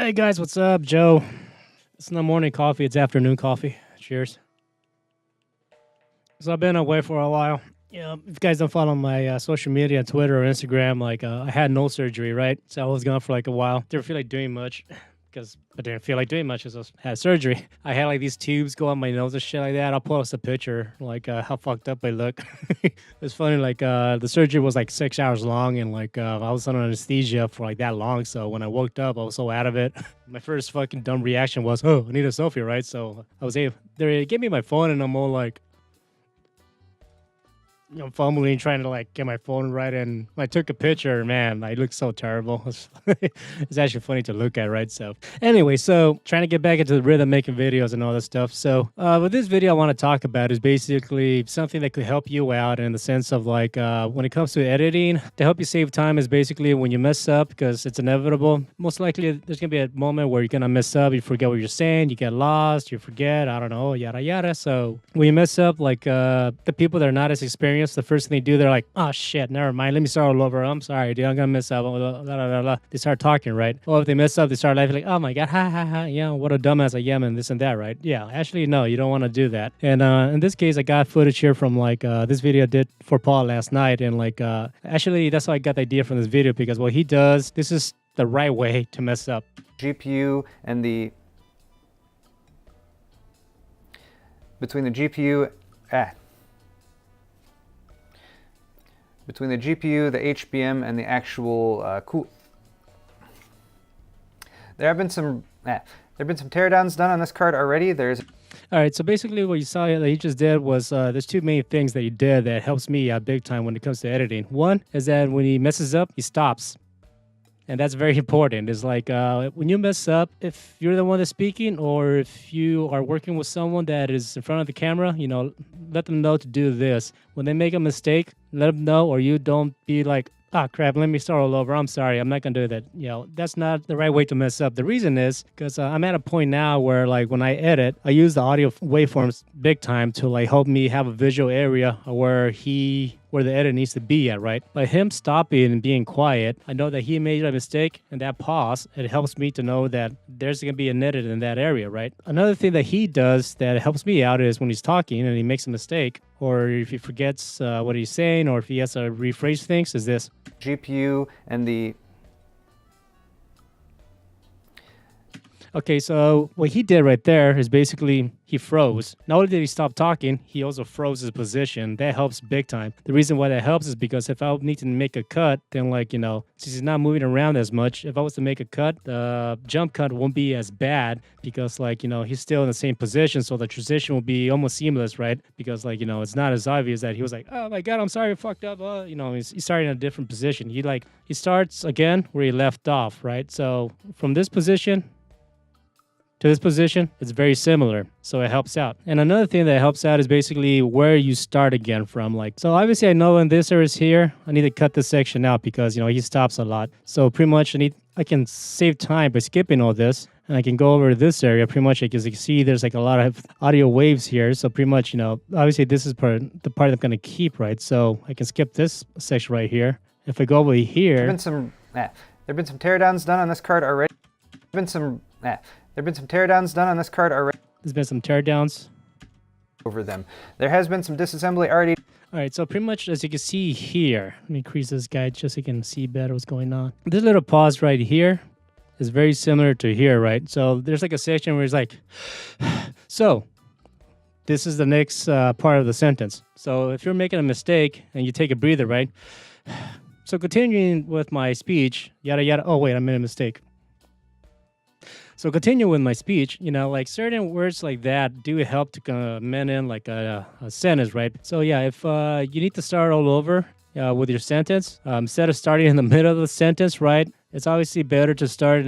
Hey guys, what's up? Joe. It's not morning coffee, it's afternoon coffee. Cheers. So I've been away for a while. If you guys don't follow my social media, Twitter or Instagram, I had no surgery, right? So I was gone for like a while. Didn't feel like doing much because I didn't feel like doing much because I had surgery. I had like these tubes go on my nose and shit like that. I'll post a picture, how fucked up I look. It's funny, the surgery was like 6 hours long and I was under anesthesia for like that long. So when I woke up, I was so out of it. My first fucking dumb reaction was, oh, I need a selfie, right? So I was able, they gave me my phone and I'm all like, fumbling, trying to like get my phone right, and I took a picture. Man, I look so terrible. It's actually funny to look at, right? So, anyway, trying to get back into the rhythm, making videos and all that stuff. So, with this video, I want to talk about is basically something that could help you out in the sense of when it comes to editing, to help you save time is basically when you mess up, because it's inevitable. Most likely, there's gonna be a moment where you're gonna mess up, you forget what you're saying, you get lost, you forget, I don't know, yada yada. So, when you mess up, the people that are not as experienced, the first thing they do, they're like, oh shit, never mind, let me start all over. I'm sorry, dude, I'm gonna mess up. They start talking, right? Or if they mess up, they start laughing like, oh my god, ha ha ha, yeah, what a dumbass I am, and this and that, right? Yeah, actually, no, you don't want to do that. And in this case, I got footage here from this video I did for Paul last night, and actually, that's how I got the idea from this video, because what he does, this is the right way to mess up. GPU and between the GPU, the HBM, and the actual cool. There have been some teardowns done on this card already. All right, so basically what you saw that he just did was there's two main things that he did that helps me out big time when it comes to editing. One is that when he messes up, he stops. And that's very important. It's when you mess up, if you're the one that's speaking or if you are working with someone that is in front of the camera, let them know to do this. When they make a mistake, let them know, or you don't be like, ah, crap, let me start all over. I'm sorry, I'm not going to do that. That's not the right way to mess up. The reason is because I'm at a point now where when I edit, I use the audio waveforms big time to help me have a visual area where the edit needs to be at, right? By him stopping and being quiet, I know that he made a mistake, and that pause, it helps me to know that there's going to be an edit in that area, right? Another thing that he does that helps me out is when he's talking and he makes a mistake, or if he forgets what he's saying, or if he has to rephrase things, is this. GPU and the... Okay, so what he did right there is basically he froze. Not only did he stop talking, he also froze his position. That helps big time. The reason why that helps is because if I need to make a cut, then since he's not moving around as much, if I was to make a cut, the jump cut won't be as bad because he's still in the same position, so the transition will be almost seamless, right? Because it's not as obvious that he was like, oh my god, I'm sorry, I fucked up. He's starting in a different position. He starts again where he left off, right? So from this position to this position, it's very similar, so it helps out. And another thing that helps out is basically where you start again from. So obviously I know in this area is here, I need to cut this section out because he stops a lot. So pretty much I can save time by skipping all this, and I can go over to this area pretty much, because you can see there's a lot of audio waves here. So pretty much, obviously this is the part I'm gonna keep, right? So I can skip this section right here. If I go over here, there have been some teardowns done on this card already. There have been some teardowns done on this card already. There's been some teardowns over them. There has been some disassembly already. All right, so pretty much as you can see here, let me increase this guide just so you can see better what's going on. This little pause right here is very similar to here, right? So there's a section where it's like, so this is the next part of the sentence. So if you're making a mistake and you take a breather, right? So continuing with my speech, yada yada. Oh wait, I made a mistake. So continue with my speech, certain words like that do help to comment in a sentence, right? So yeah, if you need to start all over with your sentence, instead of starting in the middle of the sentence, right? It's obviously better to start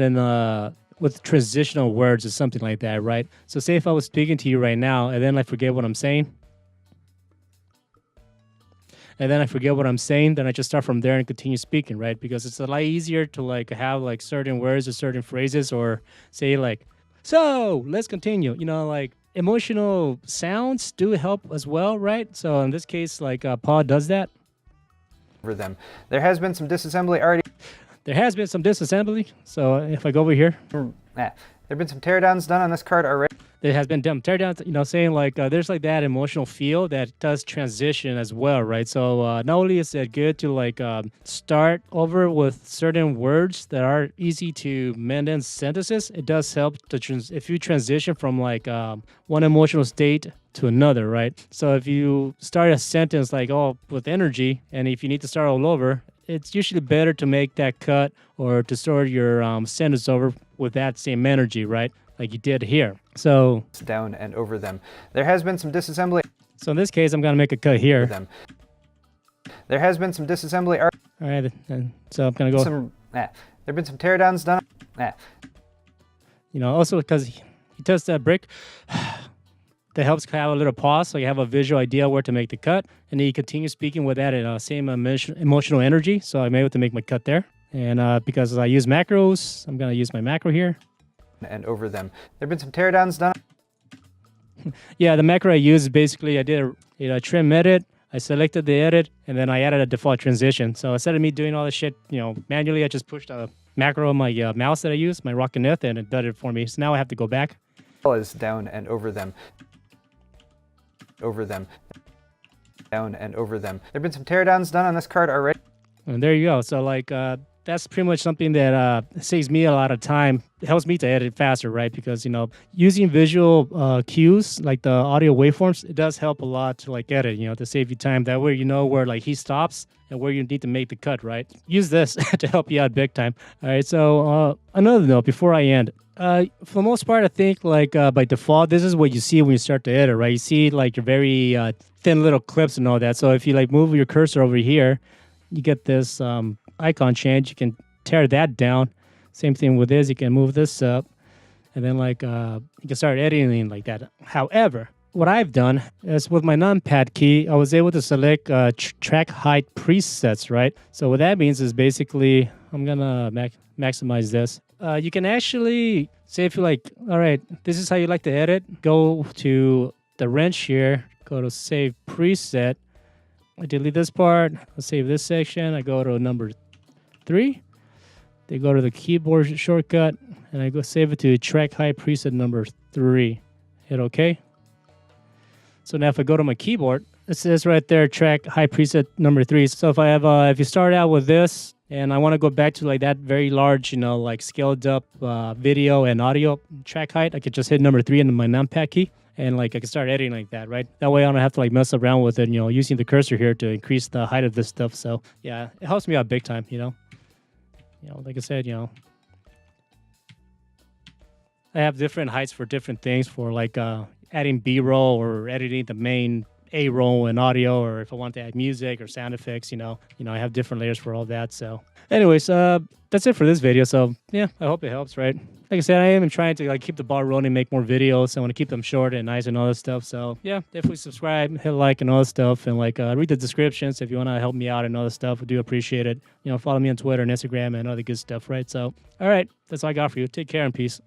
with transitional words or something like that, right? So say if I was speaking to you right now and then I forget what I'm saying, then I just start from there and continue speaking, right? Because it's a lot easier to have certain words or certain phrases, or say so let's continue. Emotional sounds do help as well, right? So in this case, Paul does that. Over them. There has been some disassembly already. There has been some disassembly. So if I go over here, There've been some teardowns done on this card already. There has been teardowns, saying like there's like that emotional feel that does transition as well, right? So not only is it good to like start over with certain words that are easy to mend in sentences, it does help to if you transition from like one emotional state to another, right? So if you start a sentence like with energy, and if you need to start all over, it's usually better to make that cut or to start your sentence over with that same energy, right? Like you did here. So down and over them. There has been some disassembly. So in this case, I'm gonna make a cut here. There has been some disassembly. All right, and so I'm gonna go. There've been some teardowns done. Also because he does that brick, that helps have a little pause, so you have a visual idea where to make the cut, and then you continue speaking with that same emotional energy. So I'm able to make my cut there, and because I use macros, I'm gonna use my macro here. And over them. There've been some teardowns done. Yeah, the macro I use is basically I did a trim edit, I selected the edit, and then I added a default transition. So instead of me doing all this shit, manually, I just pushed a macro on my mouse that I use, my Rock'n'Eth, and it did it for me. So now I have to go back. Is down and over them. Over them. Down and over them. There've been some teardowns done on this card already. And there you go. So like that's pretty much something that saves me a lot of time. It helps me to edit faster, right? Because using visual cues like the audio waveforms, it does help a lot to like edit, to save you time. That way you know where like he stops and where you need to make the cut, right? Use this to help you out big time. All right, so another note before I end. For the most part, I think like by default, this is what you see when you start to edit, right? You see like your very thin little clips and all that. So if you like move your cursor over here, you get this icon change. You can tear that down. Same thing with this. You can move this up, and then like you can start editing like that. However, what I've done is with my numpad key, I was able to select track height presets, right? So what that means is basically I'm gonna maximize this. You can actually say if you like, all right, this is how you like to edit. Go to the wrench here. Go to save preset. I delete this part. I'll save this section. I go to number 3. They go to the keyboard shortcut, and I go save it to track height preset number 3. Hit OK. So now if I go to my keyboard, it says right there track height preset number 3. So if I have, if you start out with this, and I want to go back to like that very large, like scaled up video and audio track height, I could just hit number 3 in my numpad key. And like I can start editing like that, right? That way I don't have to like mess around with it, using the cursor here to increase the height of this stuff. So yeah, it helps me out big time, like I said, I have different heights for different things for like adding B-roll or editing the main A-roll in audio, or if I want to add music or sound effects, I have different layers for all that. So anyways, that's it for this video. So yeah, I hope it helps, right? Like I said, I am trying to like keep the ball rolling, make more videos. I want to keep them short and nice and all this stuff. So yeah, definitely subscribe, hit like and all this stuff, and like read the descriptions if you want to help me out and all this stuff. I do appreciate it. Follow me on Twitter and Instagram and all the good stuff, right? So all right, that's all I got for you. Take care and peace.